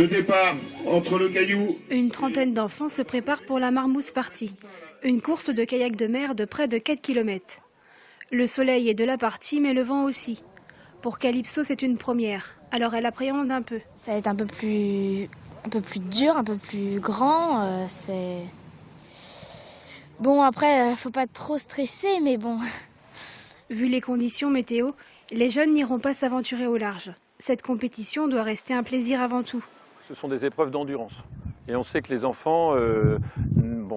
Le départ entre le caillou. Une trentaine d'enfants se préparent pour la Marmouze Party, une course de kayak de mer de près de 4 km. Le soleil est de la partie, mais le vent aussi. Pour Calypso, c'est une première, alors elle appréhende un peu. Ça va être un peu plus dur, un peu plus grand. Bon, après, faut pas trop stresser, mais bon. Vu les conditions météo, les jeunes n'iront pas s'aventurer au large. Cette compétition doit rester un plaisir avant tout. Ce sont des épreuves d'endurance. Et on sait que les enfants,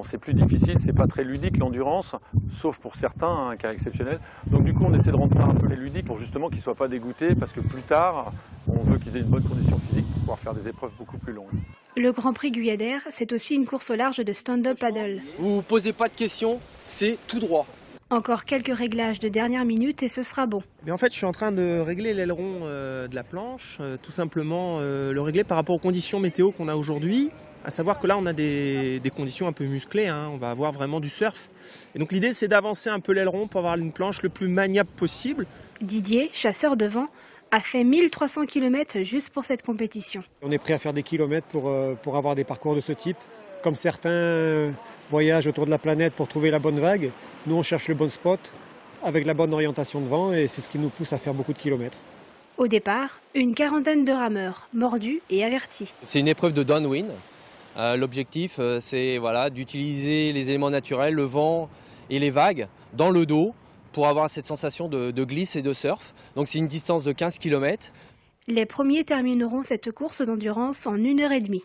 c'est plus difficile, c'est pas très ludique l'endurance, sauf pour certains, un cas exceptionnel. Donc du coup, on essaie de rendre ça un peu ludique pour justement qu'ils ne soient pas dégoûtés, parce que plus tard, on veut qu'ils aient une bonne condition physique pour pouvoir faire des épreuves beaucoup plus longues. Le Grand Prix Guyadère, c'est aussi une course au large de stand-up paddle. Vous vous posez pas de questions, c'est tout droit. Encore quelques réglages de dernière minute et ce sera bon. Mais en fait, je suis en train de régler l'aileron de la planche, tout simplement le régler par rapport aux conditions météo qu'on a aujourd'hui. À savoir que là, on a des conditions un peu musclées, hein. On va avoir vraiment du surf. Et donc l'idée, c'est d'avancer un peu l'aileron pour avoir une planche le plus maniable possible. Didier, chasseur de vent, a fait 1300 km juste pour cette compétition. On est prêt à faire des kilomètres pour avoir des parcours de ce type. Comme certains voyagent autour de la planète pour trouver la bonne vague, nous on cherche le bon spot avec la bonne orientation de vent et c'est ce qui nous pousse à faire beaucoup de kilomètres. Au départ, une quarantaine de rameurs, mordus et avertis. C'est une épreuve de downwind. L'objectif, c'est d'utiliser les éléments naturels, le vent et les vagues dans le dos pour avoir cette sensation de glisse et de surf. Donc c'est une distance de 15 km. Les premiers termineront cette course d'endurance en 1h30.